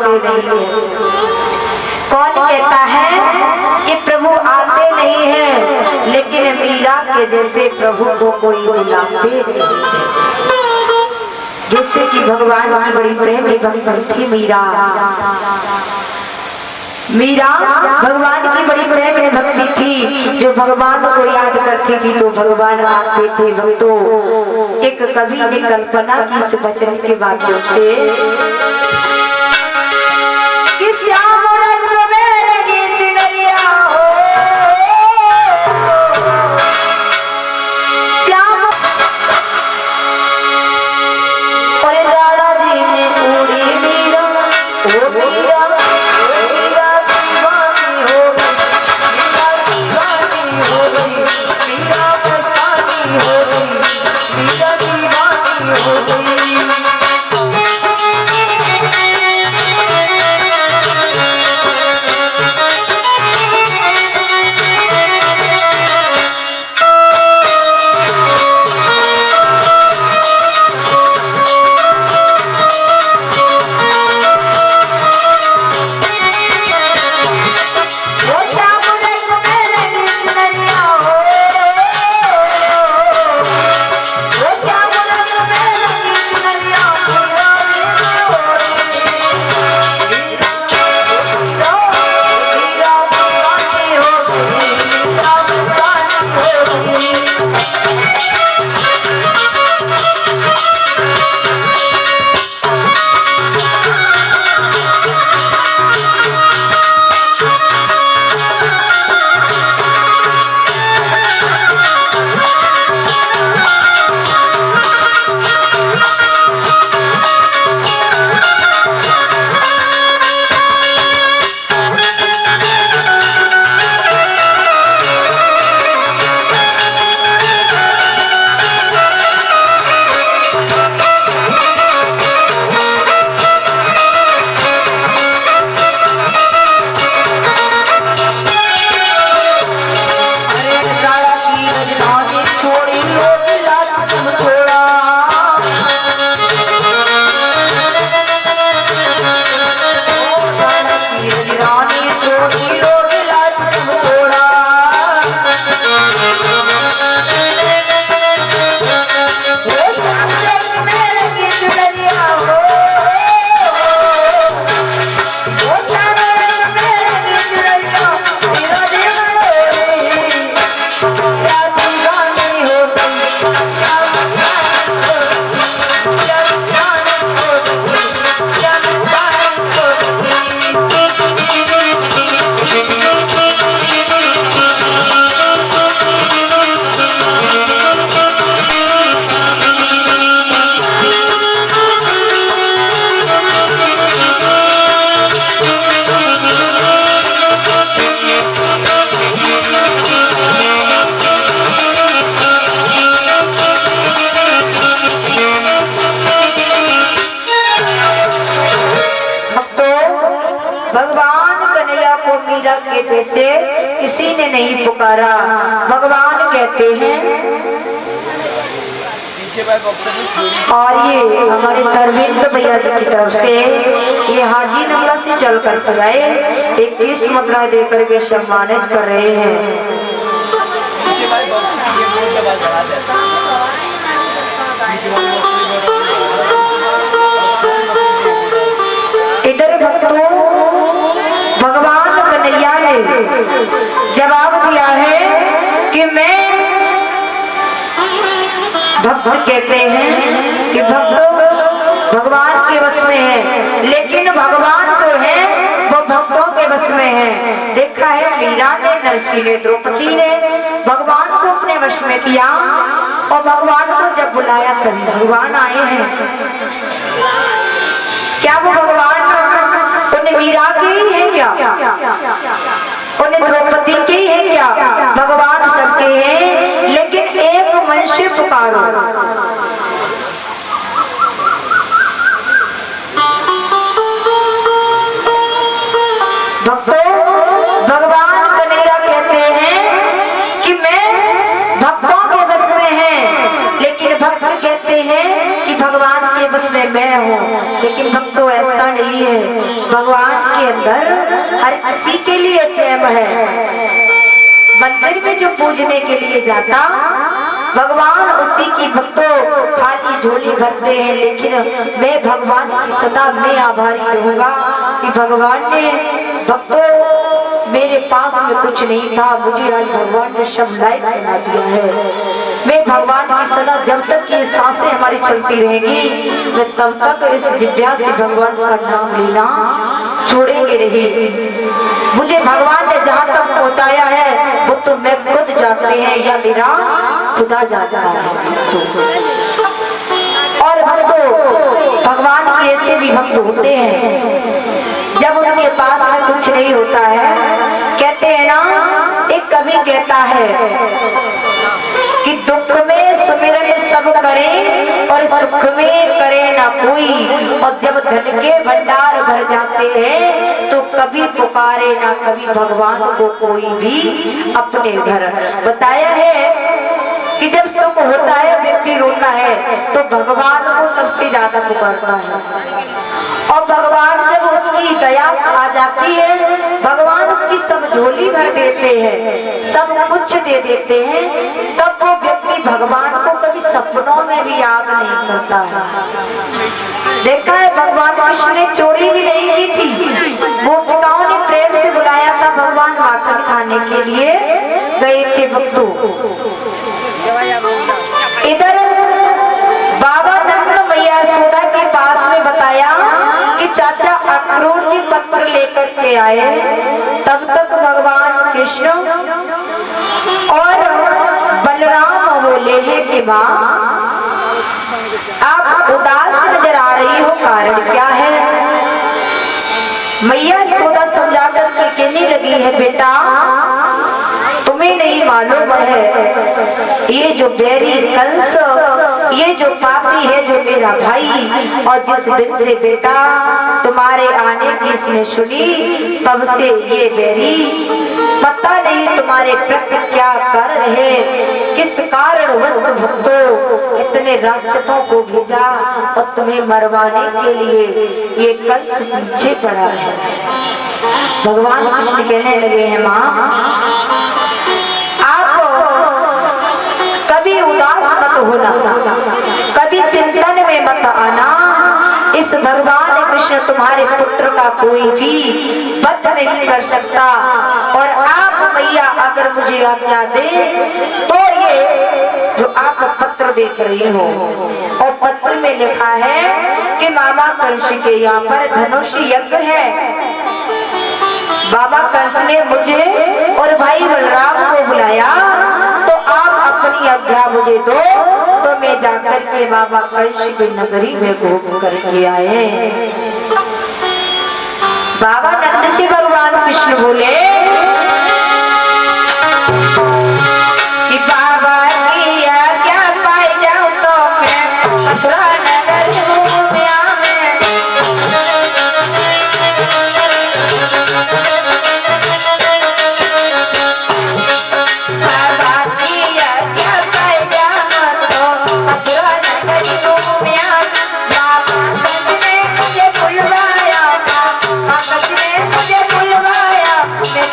आते नहीं है। कौन कहता है कि प्रभु आते नहीं है, लेकिन मीरा के जैसे प्रभु को कोई बुलाते नहीं है। जैसे कि भगवान की बड़ी प्रेमी भक्त थी मीरा। मीरा भगवान की बड़ी प्रेम भक्ति थी, जो भगवान को याद करती थी तो भगवान आते थे भक्तों। एक कवि ने कल्पना की इस वचन के माध्यम से कि श्याम रंग में रंगी चुनरिया हो, श्याम और राणा जी ने उड़ी मीरा, ओ मीरा के जैसे किसी ने नहीं पुकारा। भगवान कहते हैं, और ये हमारे धर्मेंद्र भैया जी की तरफ से ये हाजी नगला से चल कर आए 21 मुद्रा देकर के सम्मानित कर रहे हैं। इधर भक्तों भगवान कन्हैया ने जवाब दिया है कि मैं, भक्त कहते हैं कि भक्त भगवान के वश में है, लेकिन भगवान जो है वो भक्तों के वश में है। देखा है मीरा ने, नरसी ने, द्रौपदी ने भगवान को अपने वश में किया, और भगवान को जब बुलाया तभी भगवान आए हैं। क्या वो भगवान उन्हें मीरा की ही है क्या? उन्हें द्रौपदी की है क्या? भगवान सबके हैं, लेकिन एक मन से पुकारो। भक्तों भगवान कन्हैया कहते हैं कि मैं भक्तों के बस में है, लेकिन भक्त कहते हैं कि भगवान के बस उसमें मैं हूँ। लेकिन भक्तों ऐसा नहीं है, भगवान के अंदर हर किसी के लिए प्रेम है। मंदिर में जो पूजने के लिए जाता भगवान उसी की भक्तों खाली झोली भरते हैं, लेकिन मैं भगवान की सदा मैं आभारी रहूंगा कि भगवान ने भक्तों मेरे पास में कुछ नहीं था, मुझे आज भगवान ने सब लायक बना दिया है। मैं भगवान की सदा जब तक ये सांसें हमारी चलती रहेगी मैं तब तक इस जिज्ञासा से भगवान का नाम लेना छोड़ेंगे नहीं। मुझे भगवान ने जहाँ तक पहुँचाया है वो तो मैं खुद जानते हैं या मेरा खुदा जानता है। और भक्तों भगवान के ऐसे भी भक्त होते हैं जब उनके पास में कुछ नहीं होता है, कहते हैं ना, एक कवि कहता है कि दुख में सुमिरन सब करें और सुख में करे ना कोई, और जब धन के भंडार भर जाते हैं तो कभी पुकारे ना कभी भगवान को कोई भी अपने घर। बताया है कि जब सुख होता है व्यक्ति रोता है तो भगवान को सबसे ज्यादा पुकारता है, और भगवान जब उसकी दया आ जाती है भगवान उसकी सब झोली भर देते हैं, सब कुछ दे देते हैं, तब वो व्यक्ति भगवान को कभी सपनों में भी याद नहीं करता है। देखा है भगवान कृष्ण ने चोरी भी नहीं की थी, गोपिकाओं ने प्रेम से बुलाया था, भगवान माखन खाने के लिए गए थे भक्तों। इधर बाबा नंद मैया यशोदा के पास में बताया कि चाचा अक्रूर जी पत्र लेकर के आए, तब तक भगवान कृष्ण और बलराम बोले हैं कि माँ आप उदास नजर आ रही हो, कारण क्या है? मैया यशोदा समझा कर कहने लगी है, बेटा तुम्हें नहीं मालूम है ये जो बैरी कंस, ये जो पापी है जो मेरा भाई, और जिस दिन से बेटा तुम्हारे आने की इसने सुनी तब से ये बैरी पता नहीं तुम्हारे प्रति क्या कर रहे, किस कारण वस्तु भक्तों इतने राक्षसों को भेजा और तुम्हें मरवाने के लिए ये कंस पीछे पड़ा है। भगवान कृष्ण कहने लगे हैं, माँ कभी उदास मत होना, कभी चिंतन में मत आना, इस भगवान कृष्ण तुम्हारे पुत्र का कोई भी वध नहीं कर सकता, और आप मैया अगर मुझे आज्ञा दे तो ये जो आप पत्र देख रही हो, और पत्र में लिखा है कि मामा कंस के यहाँ पर धनुष यज्ञ है, बाबा कंस ने मुझे और भाई बलराम को बुलाया, तो आप अपनी आज्ञा मुझे दो तो मैं जाकर के बाबा कंस की नगरी में घूम करके आए। बाबा नंद से भगवान कृष्ण बोले कि बाबा की आज्ञा पाई जाऊं तो मैं मथुरा नगर घूम आऊं। बाबा की आज्ञा पाई जाऊं तो मथुरा नगर घूम आऊं। बाबा ने मुझे बुलवाया, बाबा ने मुझे बुलवाया, मैं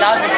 Lahat